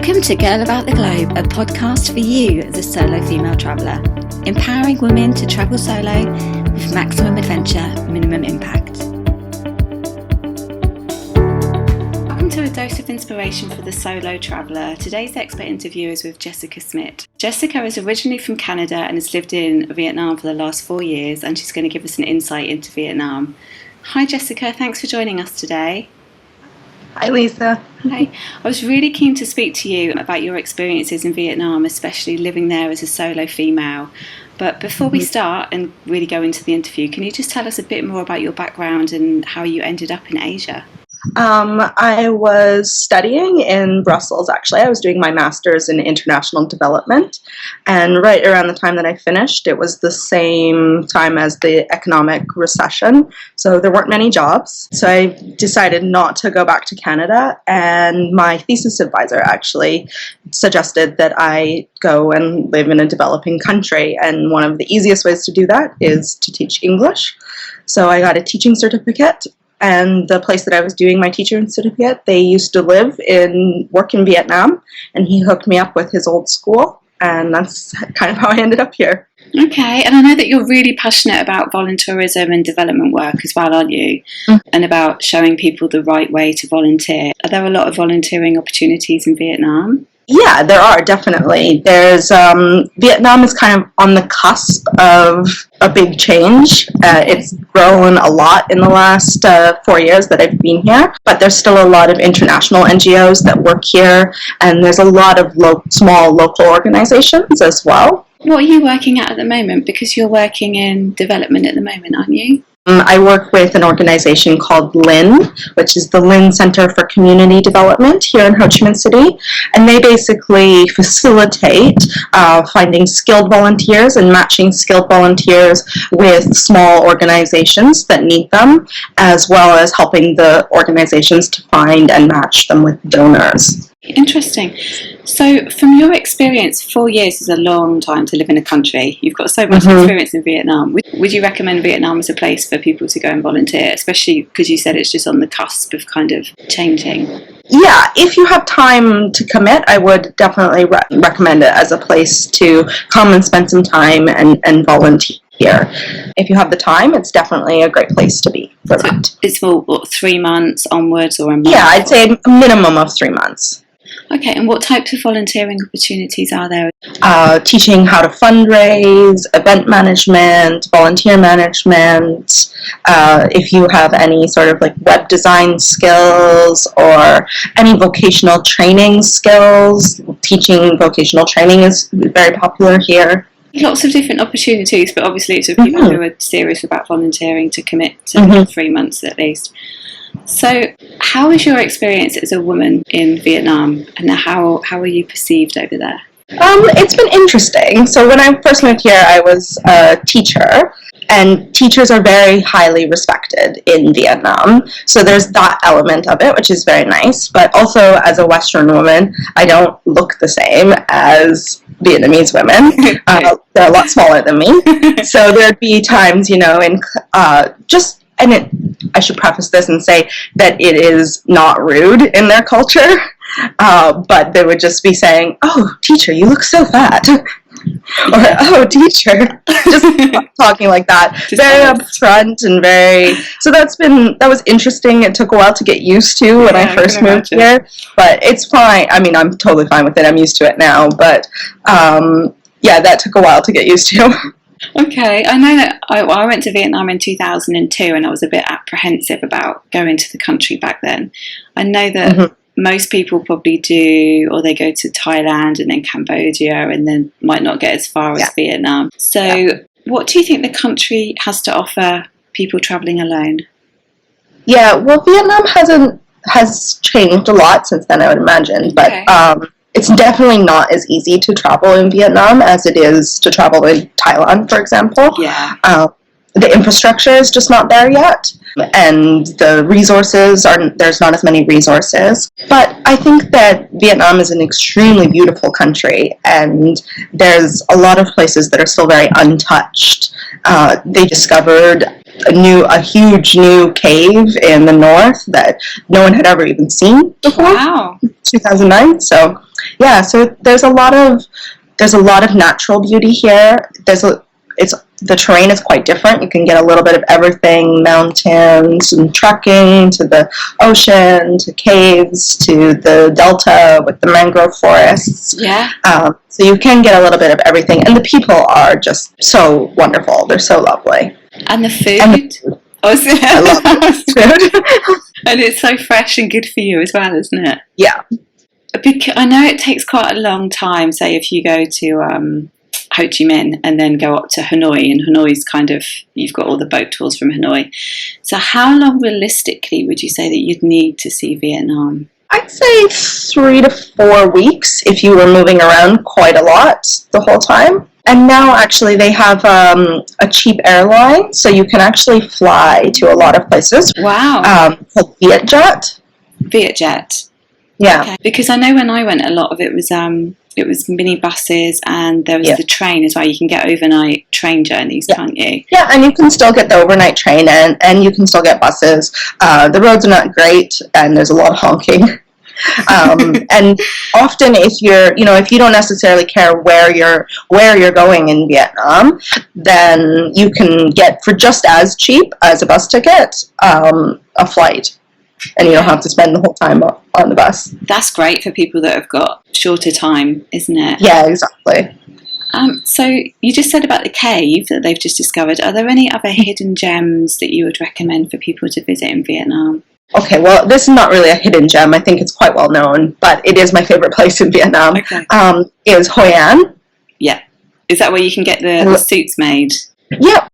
Welcome to Girl About the Globe, a podcast for you, the solo female traveller, empowering women to travel solo with maximum adventure, minimum impact. Welcome to a dose of inspiration for the solo traveller. Today's expert interview is with Jessica Schmit. Jessica is originally from Canada and has lived in Vietnam for the last 4 years, and she's going to give us an insight into Vietnam. Hi Jessica, thanks for joining us today. Hi Lisa. Hi. I was really keen to speak to you about your experiences in Vietnam, especially living there as a solo female. But before we start and really go into the interview, can you just tell us a bit more about your background and how you ended up in Asia? I was studying in Brussels, actually. I was doing my master's in international development. And right around the time that I finished, it was the same time as the economic recession. So there weren't many jobs. So I decided not to go back to Canada. And my thesis advisor actually suggested that I go and live in a developing country. And one of the easiest ways to do that is to teach English. So I got a teaching certificate. And the place that I was doing my teaching certificate, they used to work in Vietnam, and he hooked me up with his old school, and that's kind of how I ended up here. Okay, and I know that you're really passionate about volunteerism and development work as well, aren't you? And about showing people the right way to volunteer. Are there a lot of volunteering opportunities in Vietnam? Yeah, there are, definitely. Vietnam is kind of on the cusp of a big change. It's grown a lot in the last 4 years that I've been here, but there's still a lot of international NGOs that work here, and there's a lot of small local organizations as well. What are you working at the moment? Because you're working in development at the moment, aren't you? I work with an organization called LIN, which is the LIN Center for Community Development here in Ho Chi Minh City, and they basically facilitate finding skilled volunteers and matching skilled volunteers with small organizations that need them, as well as helping the organizations to find and match them with donors. Interesting. So from your experience, 4 years is a long time to live in a country. You've got so much experience in Vietnam. Would you recommend Vietnam as a place for people to go and volunteer, especially because you said it's just on the cusp of kind of changing? Yeah, if you have time to commit, I would definitely recommend it as a place to come and spend some time and volunteer. If you have the time, it's definitely a great place to be for that. It's for 3 months onwards or a month? Yeah, I'd say a minimum of 3 months. Okay, and what types of volunteering opportunities are there? Teaching how to fundraise, event management, volunteer management. If you have any sort of like web design skills or any vocational training skills, teaching vocational training is very popular here. Lots of different opportunities, but obviously it's for people who are serious about volunteering to commit to 3 months at least. So how is your experience as a woman in Vietnam, and how are you perceived over there? It's been interesting. So when I first moved here, I was a teacher, and teachers are very highly respected in Vietnam. So there's that element of it, which is very nice. But also as a Western woman, I don't look the same as Vietnamese women. They're a lot smaller than me. So there'd be times, I should preface this and say that it is not rude in their culture, but they would just be saying, "Oh, teacher, you look so fat," or "Oh, teacher," just talking like that, very upfront and very. So that was interesting. It took a while to get used to when I first moved here, but it's fine. I mean, I'm totally fine with it. I'm used to it now, but that took a while to get used to. Okay, I know that I went to Vietnam in 2002 and I was a bit apprehensive about going to the country back then. I know that most people probably do, or they go to Thailand and then Cambodia and then might not get as far as Vietnam. So what do you think the country has to offer people travelling alone? Yeah, well, Vietnam has changed a lot since then, I would imagine, but it's definitely not as easy to travel in Vietnam as it is to travel in Thailand, for example. Yeah. The infrastructure is just not there yet, and the resources there's not as many resources. But I think that Vietnam is an extremely beautiful country, and there's a lot of places that are still very untouched. They discovered a huge new cave in the north that no one had ever even seen before. Wow. 2009. So yeah, so there's a lot of natural beauty here. The terrain is quite different. You can get a little bit of everything: mountains and trekking, to the ocean, to caves, to the delta with the mangrove forests. Yeah. So you can get a little bit of everything, and the people are just so wonderful. They're so lovely. And the food. I love food. And it's so fresh and good for you as well, isn't it? Yeah. Because I know it takes quite a long time. Say if you go to Ho Chi Minh and then go up to Hanoi, and Hanoi's kind of, you've got all the boat tours from Hanoi. So how long realistically would you say that you'd need to see Vietnam? I'd say 3 to 4 weeks if you were moving around quite a lot the whole time. And now actually they have a cheap airline, so you can actually fly to a lot of places. Wow. Called Vietjet. Vietjet. Yeah. Okay. Because I know when I went, a lot of it was mini buses, and there was the train as well. You can get overnight train journeys, can't you? Yeah, and you can still get the overnight train, and you can still get buses. The roads are not great, and there's a lot of honking. And often, if you don't necessarily care where you're going in Vietnam, then you can get, for just as cheap as a bus ticket, a flight. And you don't have to spend the whole time on the bus. That's great for people that have got shorter time, isn't it? Yeah, exactly. So you just said about the cave that they've just discovered. Are there any other hidden gems that you would recommend for people to visit in Vietnam? Okay, well, this is not really a hidden gem. I think it's quite well known, but it is my favorite place in Vietnam. Okay. Is Hoi An. Yeah. Is that where you can get the suits made?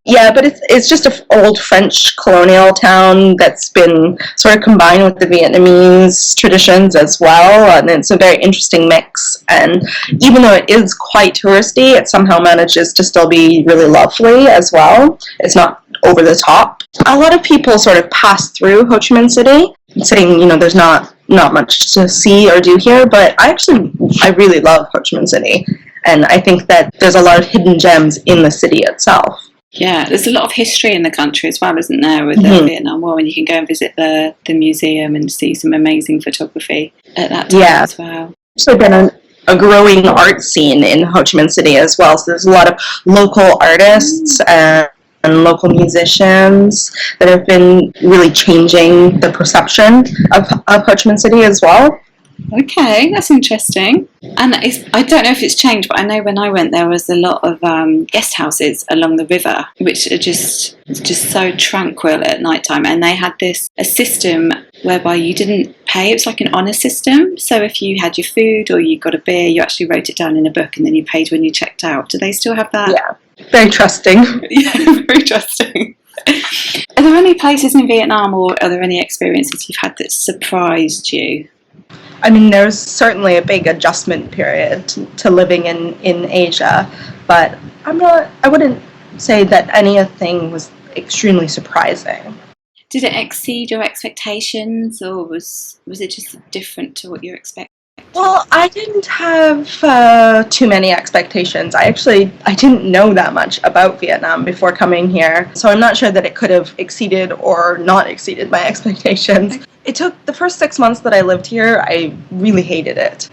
Yeah, but it's just an old French colonial town that's been sort of combined with the Vietnamese traditions as well, and it's a very interesting mix. And even though it is quite touristy, it somehow manages to still be really lovely as well. It's not over the top. A lot of people sort of pass through Ho Chi Minh City, saying, there's not much to see or do here, but I really love Ho Chi Minh City. And I think that there's a lot of hidden gems in the city itself. Yeah, there's a lot of history in the country as well, isn't there, with the Vietnam War, and you can go and visit the museum and see some amazing photography at that time as well. There's also been a growing art scene in Ho Chi Minh City as well, so there's a lot of local artists and local musicians that have been really changing the perception of Ho Chi Minh City as well. Okay, that's interesting. And I don't know if it's changed, but I know when I went, there was a lot of guest houses along the river, which are just so tranquil at night time. And they had a system whereby you didn't pay. It was like an honour system. So if you had your food or you got a beer, you actually wrote it down in a book and then you paid when you checked out. Do they still have that? Yeah, very trusting. Yeah, very trusting. Are there any places in Vietnam, or are there any experiences you've had that surprised you? I mean, there's certainly a big adjustment period to living in Asia, but I wouldn't say that anything was extremely surprising. Did it exceed your expectations, or was it just different to what you expected? Well, I didn't have too many expectations. I didn't know that much about Vietnam before coming here, so I'm not sure that it could have exceeded or not exceeded my expectations. It took the first 6 months that I lived here, I really hated it.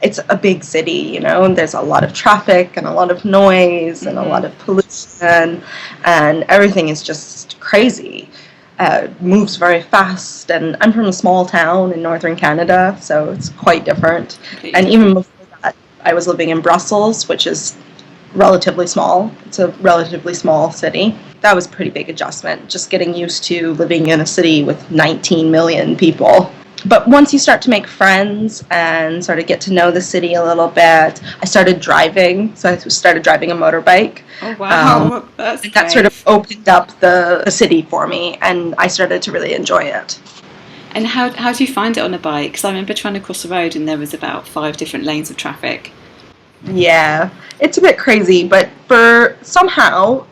It's a big city, there's a lot of traffic and a lot of noise and a lot of pollution, and everything is just crazy. Moves very fast, and I'm from a small town in northern Canada, so it's quite different. And even before that, I was living in Brussels, which is relatively small. It's a relatively small city. That was a pretty big adjustment, just getting used to living in a city with 19 million people. But once you start to make friends and sort of get to know the city a little bit, I started driving. So I started driving a motorbike. Oh, wow. That sort of opened up the city for me, and I started to really enjoy it. And how do you find it on a bike? Because I remember trying to cross the road and there was about 5 different lanes of traffic. Yeah, it's a bit crazy, but somehow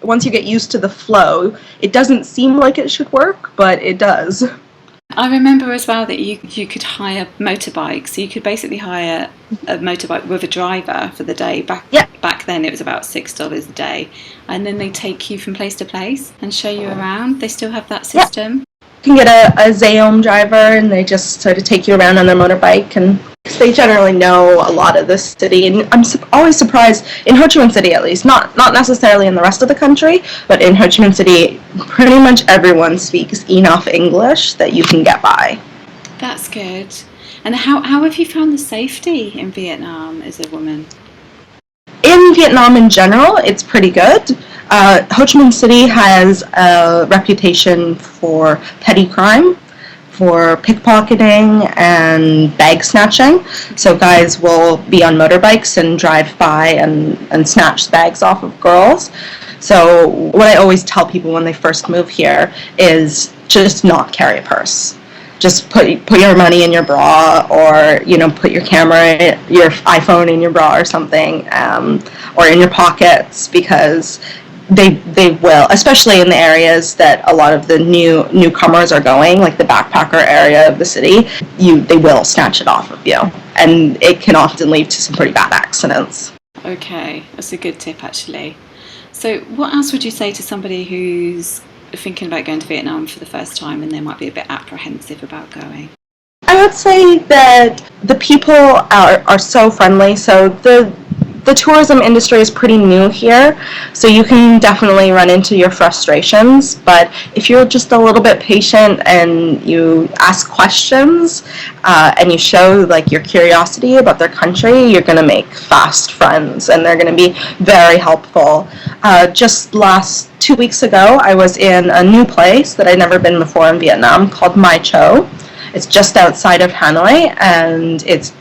once you get used to the flow, it doesn't seem like it should work, but it does. I remember as well that you could hire motorbikes, so you could basically hire a motorbike with a driver for the day back. Yeah, back then it was about $6 a day, and then they take you from place to place and show you around. They still have that system. Yeah. You can get a Zaom driver, and they just sort of take you around on their motorbike, and they generally know a lot of the city. And I'm always surprised, in Ho Chi Minh City at least, not necessarily in the rest of the country, but in Ho Chi Minh City, pretty much everyone speaks enough English that you can get by. That's good. And how have you found the safety in Vietnam as a woman? In Vietnam in general, it's pretty good. Ho Chi Minh City has a reputation for petty crime, for pickpocketing and bag snatching. So guys will be on motorbikes and drive by and snatch bags off of girls. So what I always tell people when they first move here is just not carry a purse. Just put your money in your bra, or put your camera, your iPhone in your bra or something, or in your pockets, because they will, especially in the areas that a lot of the newcomers are going, like the backpacker area of the city. They will snatch it off of you, and it can often lead to some pretty bad accidents. Okay, that's a good tip actually. So what else would you say to somebody who's thinking about going to Vietnam for the first time and they might be a bit apprehensive about going? I would say that the people are so friendly. So the tourism industry is pretty new here, so you can definitely run into your frustrations, but if you're just a little bit patient and you ask questions, and you show your curiosity about their country, you're going to make fast friends, and they're going to be very helpful. Just last 2 weeks ago, I was in a new place that I'd never been before in Vietnam called Mai Cho. It's just outside of Hanoi, and it's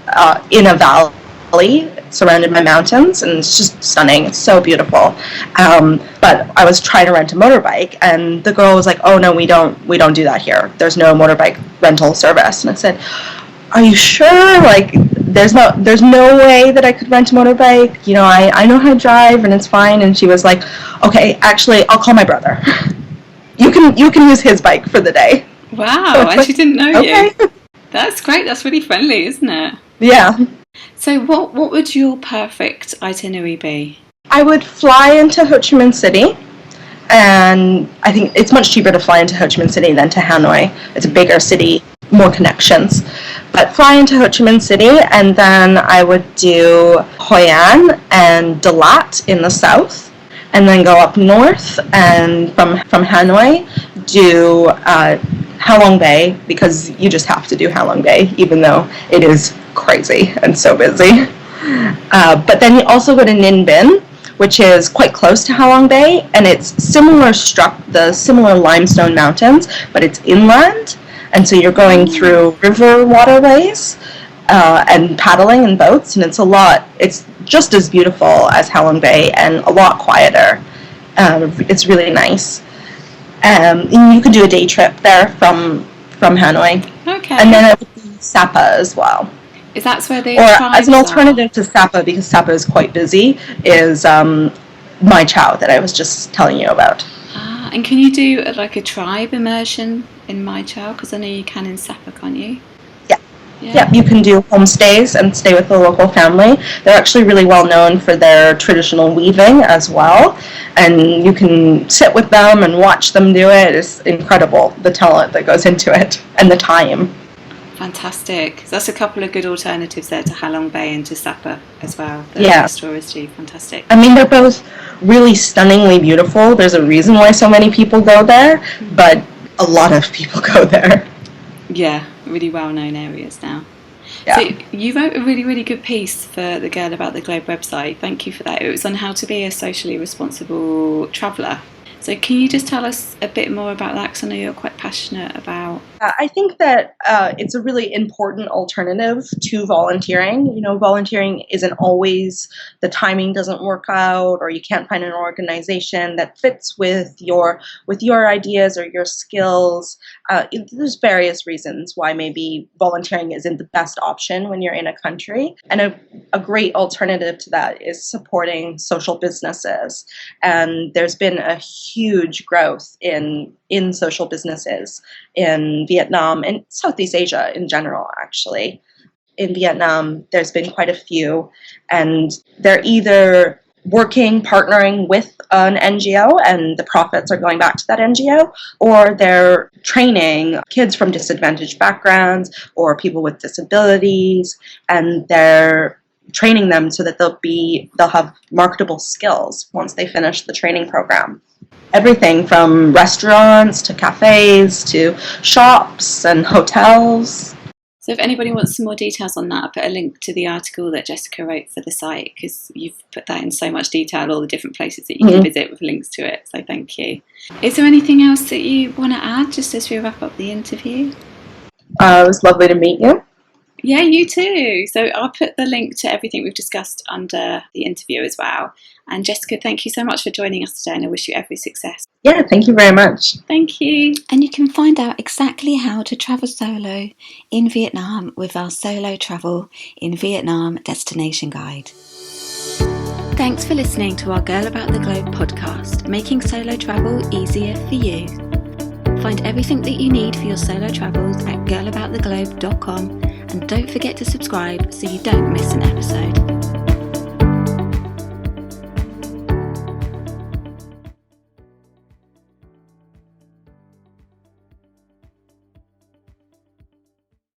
in a valley surrounded by mountains, and it's just stunning. It's so beautiful. But I was trying to rent a motorbike, and the girl was like, "Oh no, we don't do that here. There's no motorbike rental service." And I said, "Are you sure? There's no way that I could rent a motorbike. I know how to drive, and it's fine." And she was like, "Okay, actually, I'll call my brother. You can use his bike for the day." Wow, and she didn't know okay. you. That's great. That's really friendly, isn't it? Yeah. So what would your perfect itinerary be? I would fly into Ho Chi Minh City, and I think it's much cheaper to fly into Ho Chi Minh City than to Hanoi. It's a bigger city, more connections. But fly into Ho Chi Minh City, and then I would do Hoi An and Dalat in the south, and then go up north, and from Hanoi do Ha Long Bay, because you just have to do Ha Long Bay, even though it is crazy and so busy. But then you also go to Ninh Binh, which is quite close to Ha Long Bay, and it's the similar limestone mountains, but it's inland, and so you're going through river waterways and paddling in boats, and it's just as beautiful as Ha Long Bay and a lot quieter. It's really nice. And you could do a day trip there from Hanoi. Okay. And then it would be Sapa as well. Is that where they Or as an alternative to Sapa, because Sapa is quite busy, is Mai Chau that I was just telling you about. And can you do a tribe immersion in Mai Chau? Because I know you can in Sapa, can't you? Yeah, you can do homestays and stay with the local family. They're actually really well known for their traditional weaving as well, and you can sit with them and watch them do it. It's incredible, the talent that goes into it and the time. Fantastic. So that's a couple of good alternatives there to Ha Long Bay and to Sapa as well. Yeah. Touristy. Fantastic. I mean, they're both really stunningly beautiful. There's a reason why so many people go there, but a lot of people go there. Yeah, really well-known areas now. Yeah. So you wrote a really, really good piece for the Girl About the Globe website. Thank you for that. It was on how to be a socially responsible traveller. So can you just tell us a bit more about that? Because I know you're quite passionate about... I think that it's a really important alternative to volunteering. Volunteering isn't always, the timing doesn't work out, or you can't find an organization that fits with your ideas or your skills. There's various reasons why maybe volunteering isn't the best option when you're in a country. And a great alternative to that is supporting social businesses. And there's been a huge growth in social businesses in Vietnam and Southeast Asia in general, actually. In Vietnam, there's been quite a few, and they're either partnering with an NGO, and the profits are going back to that NGO, or they're training kids from disadvantaged backgrounds or people with disabilities, and they're training them so that they'll have marketable skills once they finish the training program. Everything from restaurants to cafes to shops and hotels. So if anybody wants some more details on that, I'll put a link to the article that Jessica wrote for the site, because you've put that in so much detail, all the different places that you can visit with links to it. So thank you. Is there anything else that you want to add just as we wrap up the interview? It was lovely to meet you. Yeah, you too. So I'll put the link to everything we've discussed under the interview as well. And Jessica, thank you so much for joining us today, and I wish you every success. Yeah, thank you very much. Thank you. And you can find out exactly how to travel solo in Vietnam with our Solo Travel in Vietnam Destination Guide. Thanks for listening to our Girl About the Globe podcast, making solo travel easier for you. Find everything that you need for your solo travels at girlabouttheglobe.com, and don't forget to subscribe so you don't miss an episode.